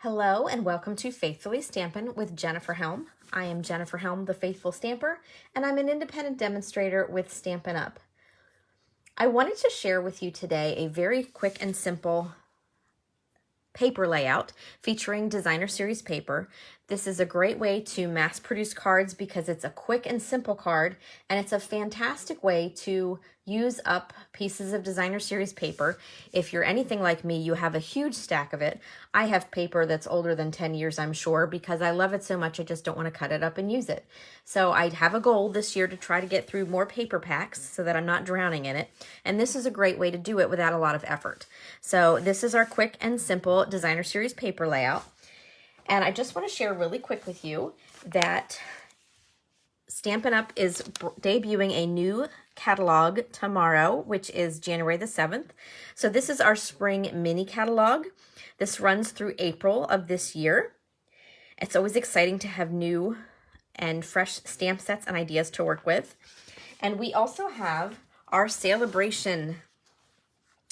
Hello and welcome to Faithfully Stampin' with Jennifer Helm. I am Jennifer Helm, the Faithful Stamper, and I'm an independent demonstrator with Stampin' Up. I wanted to share with you today a very quick and simple paper layout featuring designer series paper. This is a great way to mass produce cards because it's a quick and simple card, and it's a fantastic way to use up pieces of designer series paper. If you're anything like me, you have a huge stack of it. I have paper that's older than 10 years, I'm sure, because I love it so much I just don't want to cut it up and use it. So I have a goal this year to try to get through more paper packs so that I'm not drowning in it. And this is a great way to do it without a lot of effort. So this is our quick and simple designer series paper layout. And I just want to share really quick with you that Stampin' Up! Is debuting a new catalog tomorrow, which is January the 7th. So this is our spring mini catalog. This runs through April of this year. It's always exciting to have new and fresh stamp sets and ideas to work with. And we also have our celebration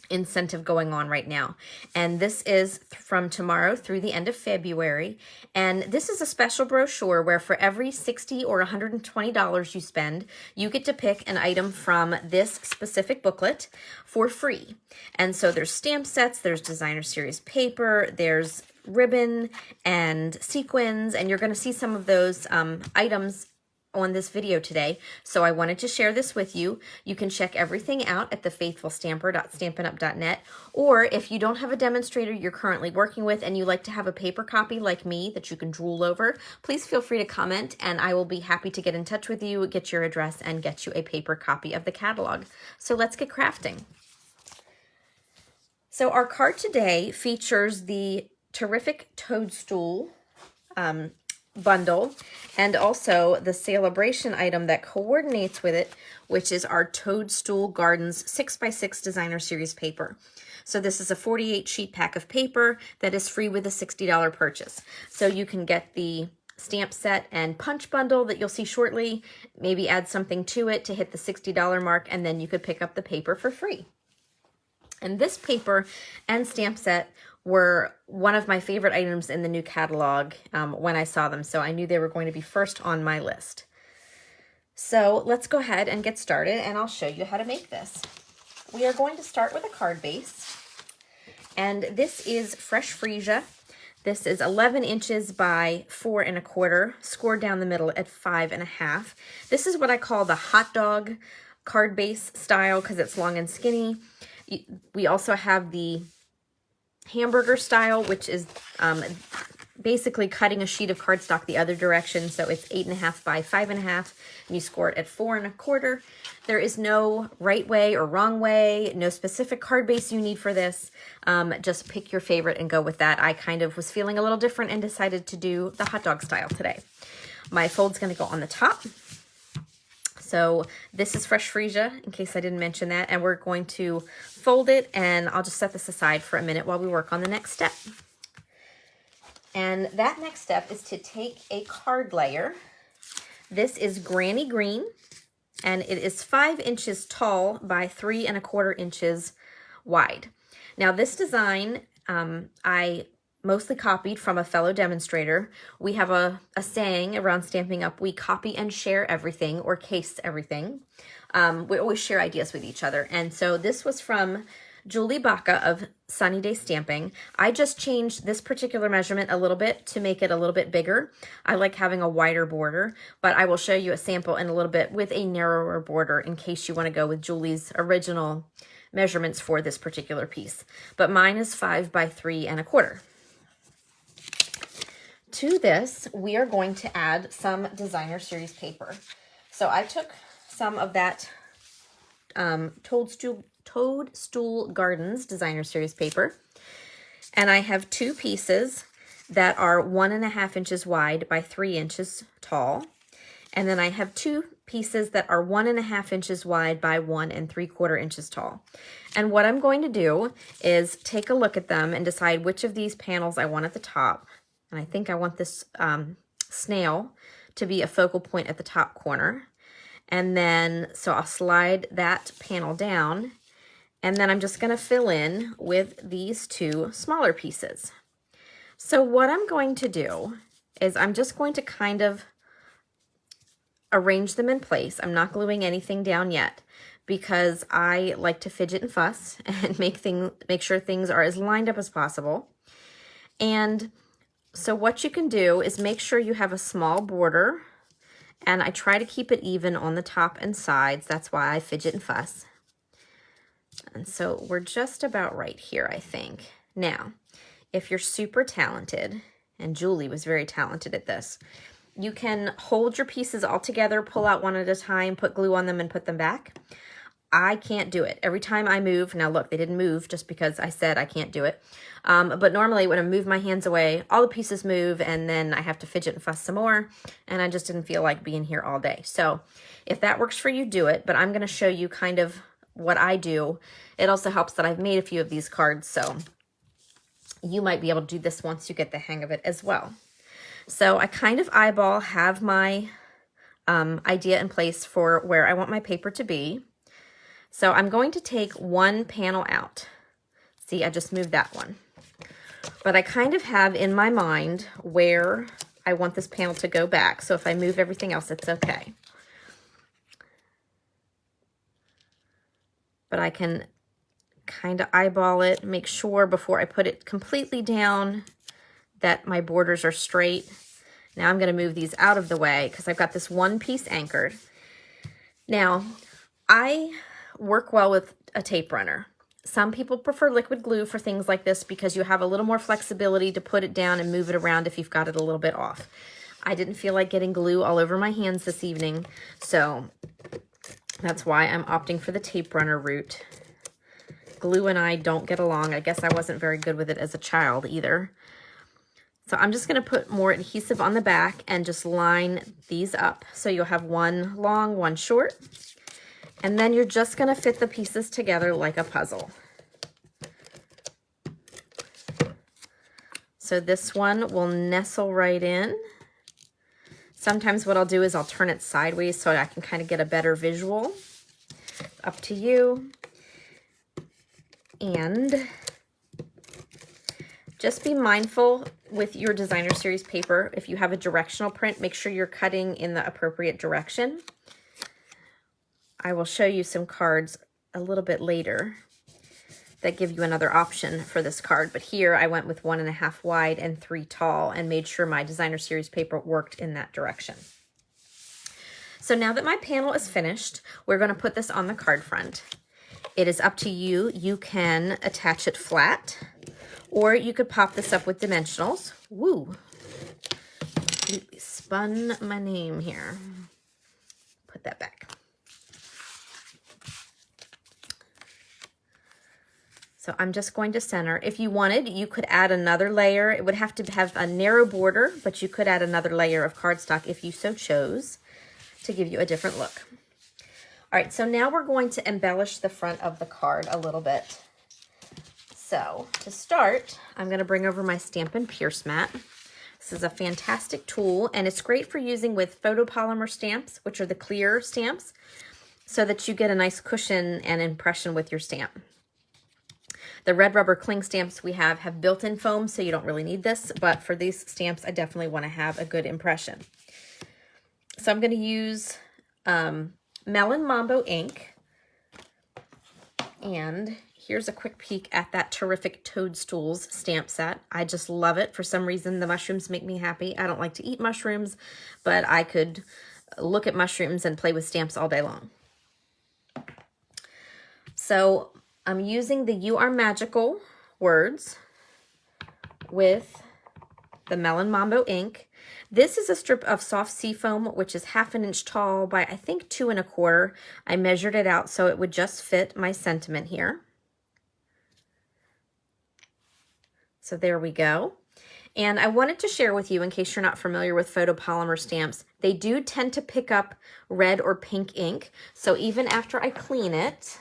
incentive going on right now, and this is from tomorrow through the end of February. And this is a special brochure where for every $60 or $120 you spend, you get to pick an item from this specific booklet for free. And so there's stamp sets, there's designer series paper, there's ribbon and sequins, and you're going to see some of those items on this video today. So I wanted to share this with you. You can check everything out at thefaithfulstamper.stampinup.net, or if you don't have a demonstrator you're currently working with and you like to have a paper copy like me that you can drool over, please feel free to comment and I will be happy to get in touch with you, get your address, and get you a paper copy of the catalog. So let's get crafting. So our card today features the terrific toadstool bundle, and also the celebration item that coordinates with it, which is our Toadstool Gardens 6x6 designer series paper. So this is a 48 sheet pack of paper that is free with a $60 purchase. So you can get the stamp set and punch bundle that you'll see shortly, maybe add something to it to hit the $60 mark, and then you could pick up the paper for free. And this paper and stamp set were one of my favorite items in the new catalog when I saw them, so I knew they were going to be first on my list. So let's go ahead and get started, and I'll show you how to make this. We are going to start with a card base, and this is fresh freesia. This is 11 inches by 4 1/4, scored down the middle at 5 1/2. This is what I call the hot dog card base style because it's long and skinny. We also have the hamburger style, which is basically cutting a sheet of cardstock the other direction. So it's 8 1/2 by 5 1/2, and you score it at 4 1/4. There is no right way or wrong way, no specific card base you need for this. Just pick your favorite and go with that. I kind of was feeling a little different and decided to do the hot dog style today. My fold's going to go on the top. So this is fresh freesia, in case I didn't mention that, and we're going to fold it, and I'll just set this aside for a minute while we work on the next step. And that next step is to take a card layer. This is Granny Green, and it is 5 inches tall by 3 1/4 inches wide. Now this design, I mostly copied from a fellow demonstrator. We have a saying around Stamping Up: we copy and share everything, or case everything. We always share ideas with each other. And so this was from Julie Baca of Sunny Day Stamping. I just changed this particular measurement a little bit to make it a little bit bigger. I like having a wider border, but I will show you a sample in a little bit with a narrower border in case you want to go with Julie's original measurements for this particular piece. But mine is 5 by 3 1/4. To this, we are going to add some designer series paper. So I took some of that Toadstool Gardens designer series paper, and I have 2 pieces that are 1 1/2 inches wide by 3 inches tall, and then I have 2 pieces that are 1 1/2 inches wide by 1 3/4 inches tall. And what I'm going to do is take a look at them and decide which of these panels I want at the top. And I think I want this snail to be a focal point at the top corner. And then, so I'll slide that panel down, and then I'm just going to fill in with these 2 smaller pieces. So what I'm going to do is I'm just going to kind of arrange them in place. I'm not gluing anything down yet because I like to fidget and fuss and make sure things are as lined up as possible. And so what you can do is make sure you have a small border, and I try to keep it even on the top and sides. That's why I fidget and fuss. And so we're just about right here, I think. Now, if you're super talented, and Julie was very talented at this, you can hold your pieces all together, pull out one at a time, put glue on them, and put them back. I can't do it. Every time I move, now look, they didn't move just because I said I can't do it. But normally when I move my hands away, all the pieces move, and then I have to fidget and fuss some more, and I just didn't feel like being here all day. So if that works for you, do it. But I'm going to show you kind of what I do. It also helps that I've made a few of these cards, so you might be able to do this once you get the hang of it as well. So I kind of have my idea in place for where I want my paper to be. So I'm going to take one panel out. See, I just moved that one. But I kind of have in my mind where I want this panel to go back. So if I move everything else, it's okay. But I can kind of eyeball it, make sure before I put it completely down that my borders are straight. Now I'm going to move these out of the way because I've got this one piece anchored. Now, I work well with a tape runner. Some people prefer liquid glue for things like this because you have a little more flexibility to put it down and move it around if you've got it a little bit off. I didn't feel like getting glue all over my hands this evening, so that's why I'm opting for the tape runner route. Glue and I don't get along. I guess I wasn't very good with it as a child either. So I'm just going to put more adhesive on the back and just line these up. So you'll have one long, one short. And then you're just going to fit the pieces together like a puzzle. So this one will nestle right in. Sometimes what I'll do is I'll turn it sideways so I can kind of get a better visual. Up to you. And just be mindful with your designer series paper. If you have a directional print, make sure you're cutting in the appropriate direction. I will show you some cards a little bit later that give you another option for this card. But here I went with 1.5 wide and 3 tall and made sure my designer series paper worked in that direction. So now that my panel is finished, we're going to put this on the card front. It is up to you. You can attach it flat, or you could pop this up with dimensionals. Woo! Completely spun my name here. Put that back. So I'm just going to center. If you wanted, you could add another layer. It would have to have a narrow border, but you could add another layer of cardstock if you so chose to give you a different look. All right, so now we're going to embellish the front of the card a little bit. So to start, I'm going to bring over my Stampin' Pierce mat. This is a fantastic tool, and it's great for using with photopolymer stamps, which are the clear stamps, so that you get a nice cushion and impression with your stamp. The red rubber cling stamps we have built-in foam, so you don't really need this, but for these stamps, I definitely want to have a good impression. So I'm going to use Melon Mambo ink, and here's a quick peek at that terrific Toadstools stamp set. I just love it. For some reason, the mushrooms make me happy. I don't like to eat mushrooms, but I could look at mushrooms and play with stamps all day long. So I'm using the You Are Magical words with the Melon Mambo ink. This is a strip of soft seafoam, which is 1/2 inch tall by I think 2 1/4. I measured it out so it would just fit my sentiment here. So there we go. And I wanted to share with you, in case you're not familiar with photopolymer stamps, they do tend to pick up red or pink ink. So even after I clean it,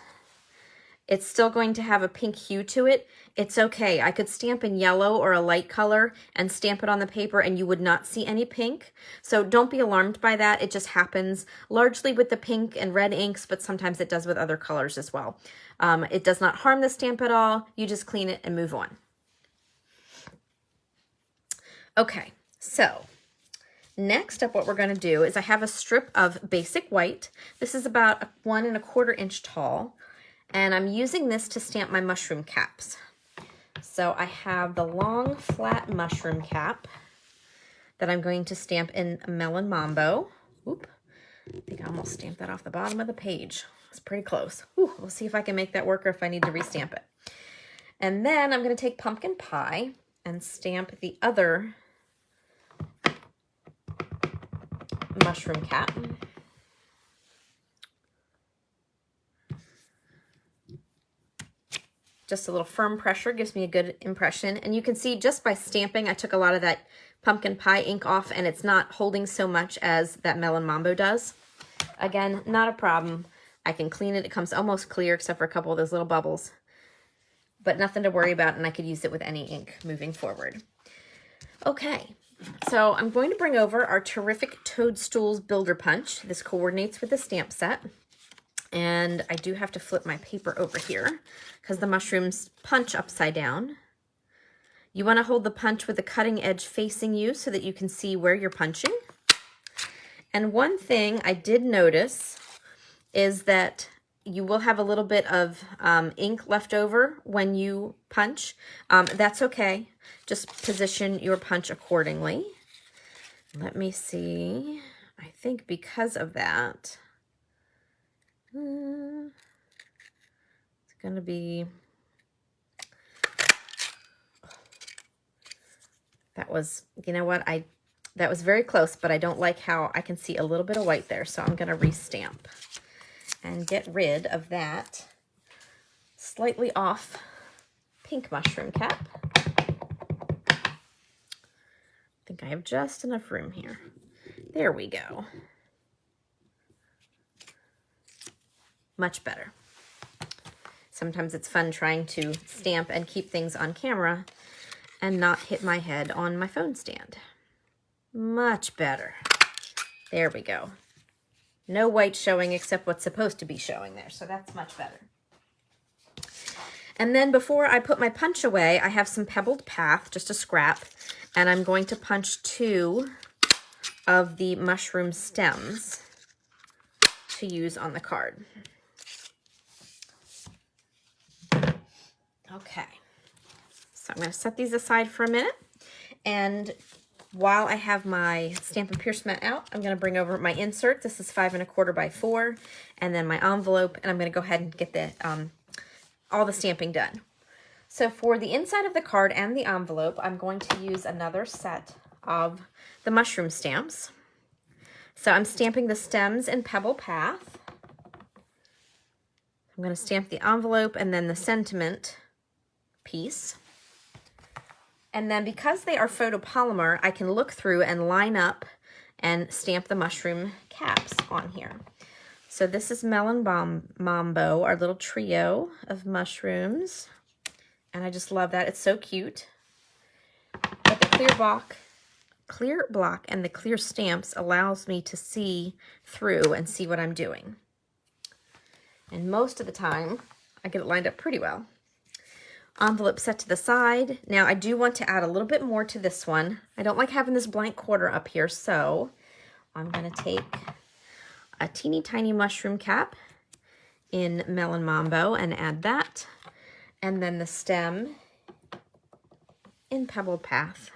it's still going to have a pink hue to it. It's okay. I could stamp in yellow or a light color and stamp it on the paper and you would not see any pink. So don't be alarmed by that. It just happens largely with the pink and red inks, but sometimes it does with other colors as well. It does not harm the stamp at all. You just clean it and move on. Okay, so next up what we're going to do is I have a strip of basic white. This is about 1 1/4 inch tall, and I'm using this to stamp my mushroom caps. So I have the long flat mushroom cap that I'm going to stamp in Melon Mambo. Oop, I think I almost stamped that off the bottom of the page. It's pretty close. Ooh, we'll see if I can make that work or if I need to restamp it. And then I'm going to take Pumpkin Pie and stamp the other mushroom cap. Just a little firm pressure gives me a good impression. And you can see just by stamping, I took a lot of that pumpkin pie ink off, and it's not holding so much as that Melon Mambo does. Again, not a problem. I can clean it. It comes almost clear except for a couple of those little bubbles. But nothing to worry about, and I could use it with any ink moving forward. Okay, so I'm going to bring over our terrific Toadstools Builder Punch. This coordinates with the stamp set. And I do have to flip my paper over here because the mushrooms punch upside down. You want to hold the punch with the cutting edge facing you so that you can see where you're punching. And one thing I did notice is that you will have a little bit of ink left over when you punch. That's okay. Just position your punch accordingly. Let me see. I think because of that, it's going to be, that was, you know what, that was very close, but I don't like how I can see a little bit of white there, so I'm going to restamp and get rid of that slightly off pink mushroom cap. I think I have just enough room here. There we go. Much better. Sometimes it's fun trying to stamp and keep things on camera and not hit my head on my phone stand. Much better. There we go. No white showing except what's supposed to be showing there, so that's much better. And then before I put my punch away, I have some Pebbled Path, just a scrap, and I'm going to punch 2 of the mushroom stems to use on the card. Okay, so I'm going to set these aside for a minute, and while I have my Stampin' Pierce mat out, I'm going to bring over my insert. This is 5 1/4 by 4, and then my envelope, and I'm going to go ahead and get the all the stamping done. So for the inside of the card and the envelope, I'm going to use another set of the mushroom stamps. So I'm stamping the stems in Pebble Path. I'm going to stamp the envelope and then the sentiment piece. And then because they are photopolymer, I can look through and line up and stamp the mushroom caps on here. So this is Melon Mambo, our little trio of mushrooms. And I just love that. It's so cute. But the clear block and the clear stamps allows me to see through and see what I'm doing. And most of the time, I get it lined up pretty well. Envelope set to the side. Now I do want to add a little bit more to this one. I don't like having this blank quarter up here, so I'm going to take a teeny tiny mushroom cap in Melon Mambo and add that. And then the stem in Pebble Path.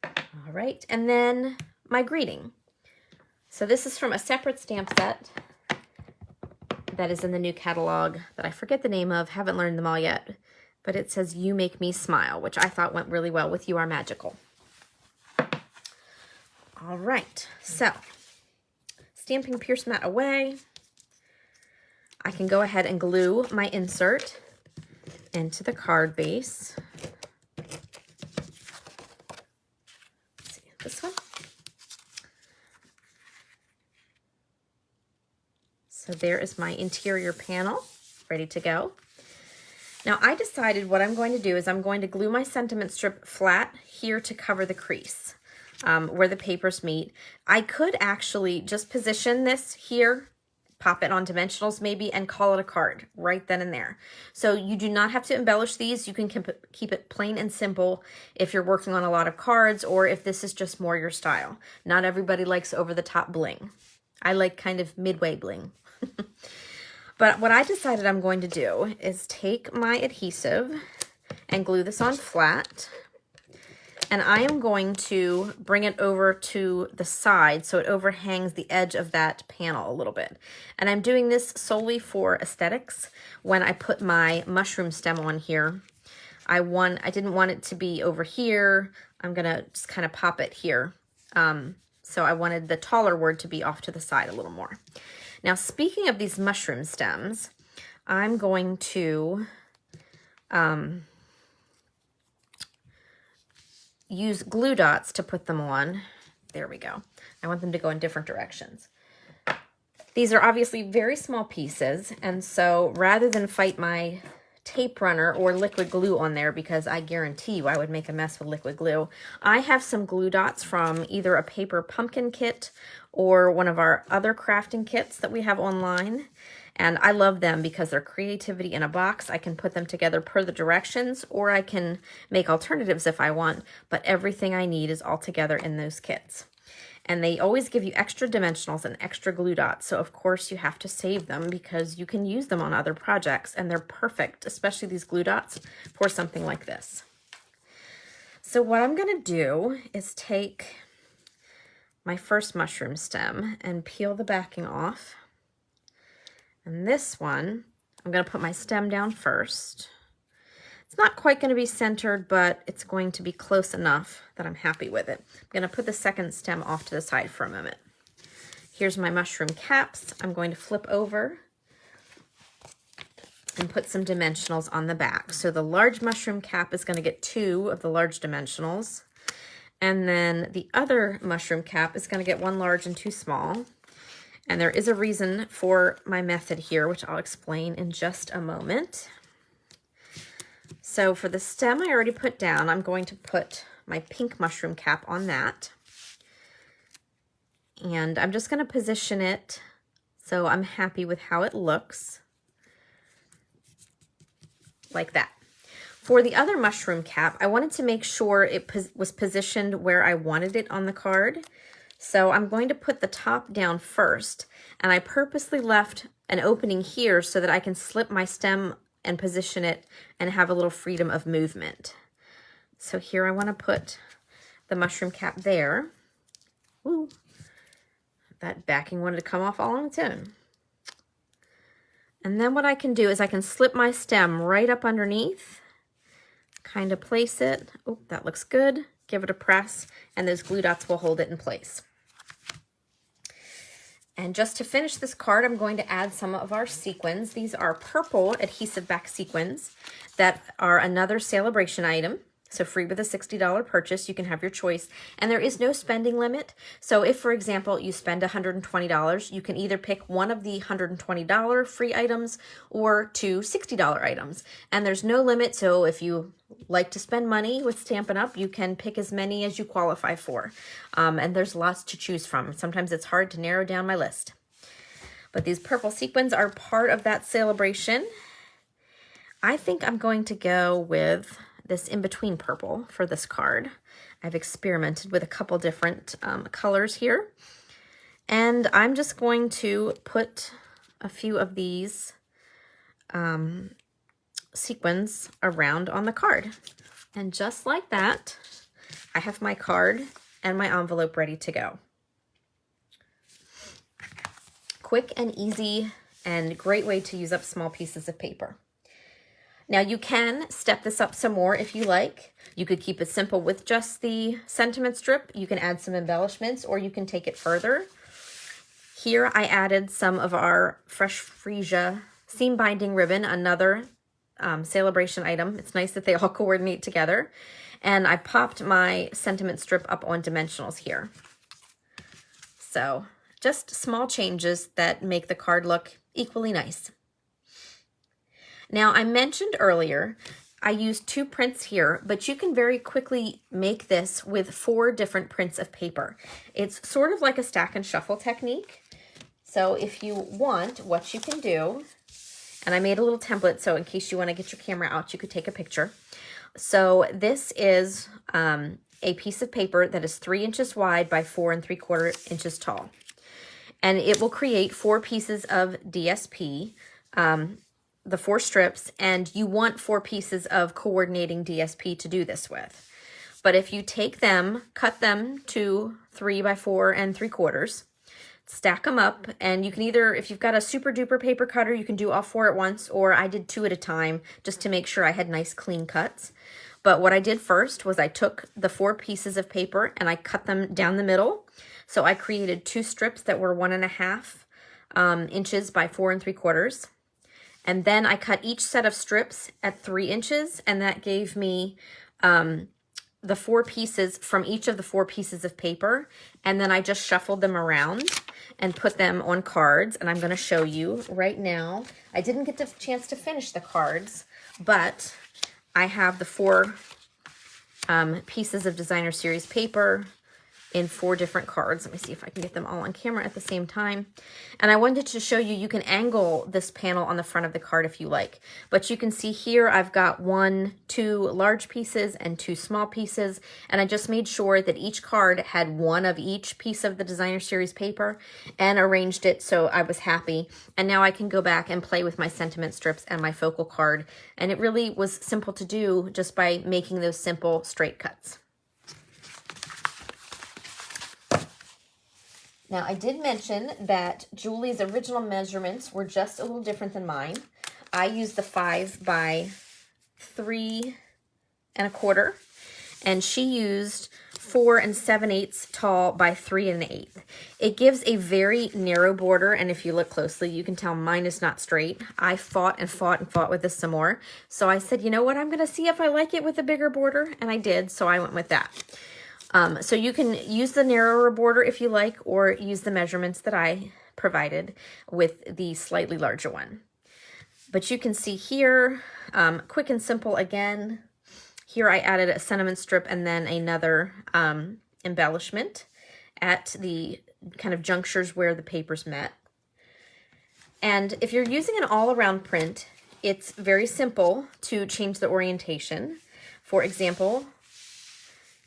All right, and then my greeting. So this is from a separate stamp set that is in the new catalog that I forget the name of, haven't learned them all yet, but it says "You Make Me Smile," which I thought went really well with "You Are Magical." All right, so Stampin' Pierce mat away. I can go ahead and glue my insert into the card base. Let's see, this one. So there is my interior panel, ready to go. Now I decided what I'm going to do is I'm going to glue my sentiment strip flat here to cover the crease where the papers meet. I could actually just position this here pop it on dimensionals maybe, and call it a card right then and there. So you do not have to embellish these. You can keep it plain and simple if you're working on a lot of cards or if this is just more your style. Not everybody likes over-the-top bling. I like kind of midway bling. But what I decided I'm going to do is take my adhesive and glue this on flat. And I am going to bring it over to the side so it overhangs the edge of that panel a little bit. And I'm doing this solely for aesthetics. When I put my mushroom stem on here, I didn't want it to be over here. I'm gonna just kind of pop it here. So I wanted the taller word to be off to the side a little more. Now, speaking of these mushroom stems, I'm going to use glue dots to put them on. There we go. I want them to go in different directions. These are obviously very small pieces, and so rather than fight my tape runner or liquid glue on there, because I guarantee you I would make a mess with liquid glue, I have some glue dots from either a paper pumpkin kit or one of our other crafting kits that we have online. And I love them because they're creativity in a box. I can put them together per the directions, or I can make alternatives if I want, but everything I need is all together in those kits. And they always give you extra dimensionals and extra glue dots, so of course you have to save them because you can use them on other projects, and they're perfect, especially these glue dots, for something like this. So what I'm gonna do is take my first mushroom stem and peel the backing off. And this one, I'm going to put my stem down first. It's not quite going to be centered, but it's going to be close enough that I'm happy with it. I'm going to put the second stem off to the side for a moment. Here's my mushroom caps. I'm going to flip over and put some dimensionals on the back. So the large mushroom cap is going to get 2 of the large dimensionals. And then the other mushroom cap is going to get 1 large and 2 small. And there is a reason for my method here, which I'll explain in just a moment. So for the stem I already put down, I'm going to put my pink mushroom cap on that. And I'm just going to position it so I'm happy with how it looks. Like that. For the other mushroom cap, I wanted to make sure it was positioned where I wanted it on the card. So I'm going to put the top down first, and I purposely left an opening here so that I can slip my stem and position it and have a little freedom of movement. So here I want to put the mushroom cap there. Ooh, that backing wanted to come off all on its own. And then what I can do is I can slip my stem right up underneath, kind of place it. Oh, that looks good. Give it a press, and those glue dots will hold it in place. And just to finish this card, I'm going to add some of our sequins. These are purple adhesive back sequins that are another Celebration item. So free with a $60 purchase, you can have your choice. And there is no spending limit. So if, for example, you spend $120, you can either pick one of the $120 free items or 2 $60 items. And there's no limit, so if you like to spend money with Stampin' Up, you can pick as many as you qualify for. And there's lots to choose from. Sometimes it's hard to narrow down my list. But these purple sequins are part of that Celebration. I think I'm going to go with this in-between purple for this card. I've experimented with a couple different colors here. And I'm just going to put a few of these sequins around on the card. And just like that, I have my card and my envelope ready to go. Quick and easy and great way to use up small pieces of paper. Now you can step this up some more if you like. You could keep it simple with just the sentiment strip. You can add some embellishments, or you can take it further. Here I added some of our Fresh Freesia seam binding ribbon, another Celebration item. It's nice that they all coordinate together. And I popped my sentiment strip up on dimensionals here. So just small changes that make the card look equally nice. Now, I mentioned earlier, I used 2 prints here, but you can very quickly make this with 4 different prints of paper. It's sort of like a stack and shuffle technique. So if you want, what you can do, and I made a little template, so in case you want to get your camera out, you could take a picture. So this is a piece of paper that is 3 inches wide by 4 3/4 inches tall. And it will create 4 pieces of DSP, the 4 strips, and you want 4 pieces of coordinating DSP to do this with. But if you take them, cut them to 3 by 4 3/4, stack them up, and you can either, if you've got a super duper paper cutter, you can do all 4 at once, or I did 2 at a time just to make sure I had nice clean cuts. But what I did first was I took the 4 pieces of paper and I cut them down the middle. So I created 2 strips that were 1.5 inches by 4 3/4. And then I cut each set of strips at 3 inches, and that gave me the 4 pieces from each of the 4 pieces of paper. And then I just shuffled them around and put them on cards. And I'm going to show you right now. I didn't get the chance to finish the cards, but I have the 4 pieces of Designer Series paper in 4 different cards. Let me see if I can get them all on camera at the same time. And I wanted to show you, you can angle this panel on the front of the card if you like. But you can see here I've got 2 large pieces and 2 small pieces. And I just made sure that each card had 1 of each piece of the Designer Series paper and arranged it so I was happy. And now I can go back and play with my sentiment strips and my focal card. And it really was simple to do just by making those simple straight cuts. Now, I did mention that Julie's original measurements were just a little different than mine. I used the 5 by 3 1/4, and she used 4 7/8 tall by 3 1/8. It gives a very narrow border, and if you look closely, you can tell mine is not straight. I fought and fought and fought with this some more. So I said, you know what, I'm going to see if I like it with a bigger border, and I did, so I went with that. So you can use the narrower border if you like, or use the measurements that I provided with the slightly larger one. But you can see here, quick and simple again. Here I added a sentiment strip and then another embellishment at the kind of junctures where the papers met. And if you're using an all-around print, it's very simple to change the orientation. For example,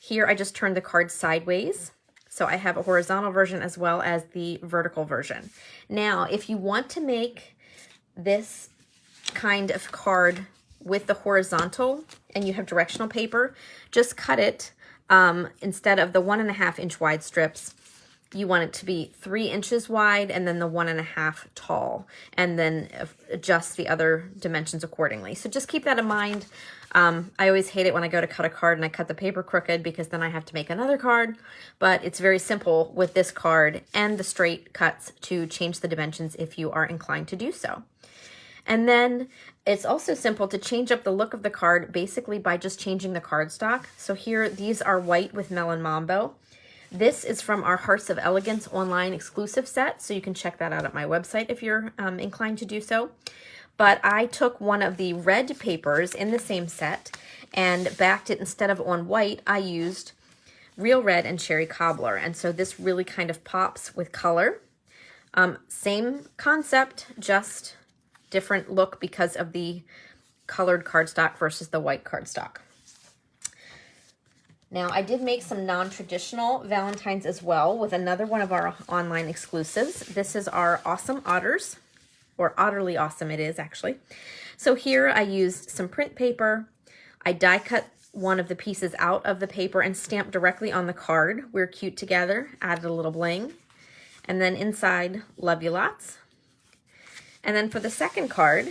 here I just turned the card sideways. So I have a horizontal version as well as the vertical version. Now, if you want to make this kind of card with the horizontal and you have directional paper, just cut it instead of the 1.5 inch wide strips. You want it to be 3 inches wide and then the 1.5 tall, and then adjust the other dimensions accordingly. So just keep that in mind. I always hate it when I go to cut a card and I cut the paper crooked, because then I have to make another card. But it's very simple with this card and the straight cuts to change the dimensions if you are inclined to do so. And then it's also simple to change up the look of the card basically by just changing the cardstock. So here, these are white with Melon Mambo. This is from our Hearts of Elegance online exclusive set, so you can check that out at my website if you're inclined to do so. But I took one of the red papers in the same set and backed it. Instead of on white, I used Real Red and Cherry Cobbler. And so this really kind of pops with color. Same concept, just different look because of the colored cardstock versus the white cardstock. Now, I did make some non-traditional Valentines as well with another one of our online exclusives. This is our Awesome Otters, or Otterly Awesome it is actually. So here I used some print paper. I die cut one of the pieces out of the paper and stamped directly on the card. We're cute together, added a little bling. And then inside, love you lots. And then for the second card,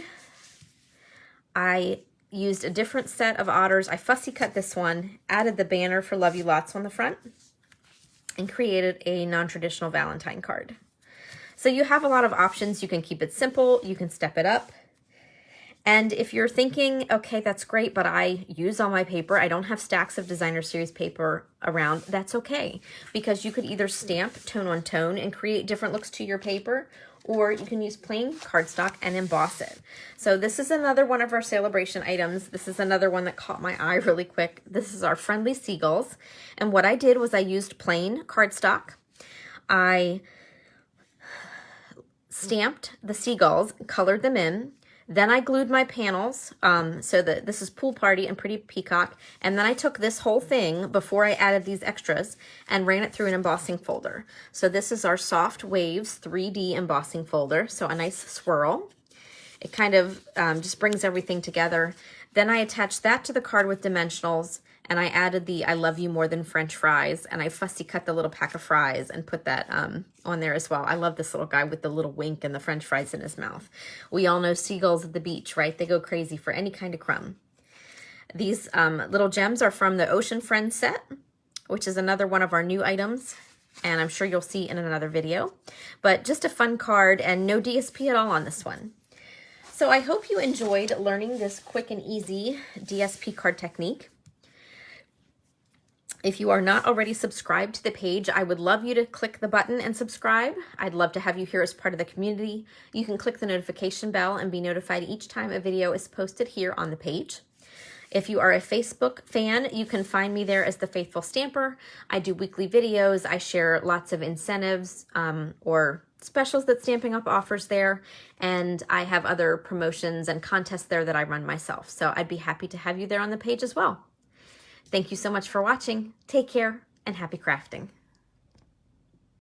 I used a different set of otters. I fussy cut this one, added the banner for Love You Lots on the front, and created a non-traditional Valentine card. So you have a lot of options. You can keep it simple, you can step it up. And if you're thinking, okay, that's great, but I use all my paper, I don't have stacks of Designer Series paper around, that's okay. Because you could either stamp tone on tone and create different looks to your paper, or you can use plain cardstock and emboss it. So this is another one of our celebration items. This is another one that caught my eye really quick. This is our Friendly Seagulls. And what I did was I used plain cardstock. I stamped the seagulls, colored them in. Then I glued my panels, so that this is Pool Party and Pretty Peacock. And then I took this whole thing before I added these extras and ran it through an embossing folder. So this is our Soft Waves 3D embossing folder. So a nice swirl. It kind of just brings everything together. Then I attached that to the card with dimensionals, and I added the I love you more than French fries, and I fussy cut the little pack of fries and put that on there as well. I love this little guy with the little wink and the French fries in his mouth. We all know seagulls at the beach, right? They go crazy for any kind of crumb. These little gems are from the Ocean Friends set, which is another one of our new items, and I'm sure you'll see in another video. But just a fun card and no DSP at all on this one. So I hope you enjoyed learning this quick and easy DSP card technique. If you are not already subscribed to the page, I would love you to click the button and subscribe. I'd love to have you here as part of the community. You can click the notification bell and be notified each time a video is posted here on the page. If you are a Facebook fan, you can find me there as The Faithful Stamper. I do weekly videos. I share lots of incentives or specials that Stampin' Up! Offers there, and I have other promotions and contests there that I run myself. So I'd be happy to have you there on the page as well. Thank you so much for watching. Take care and happy crafting.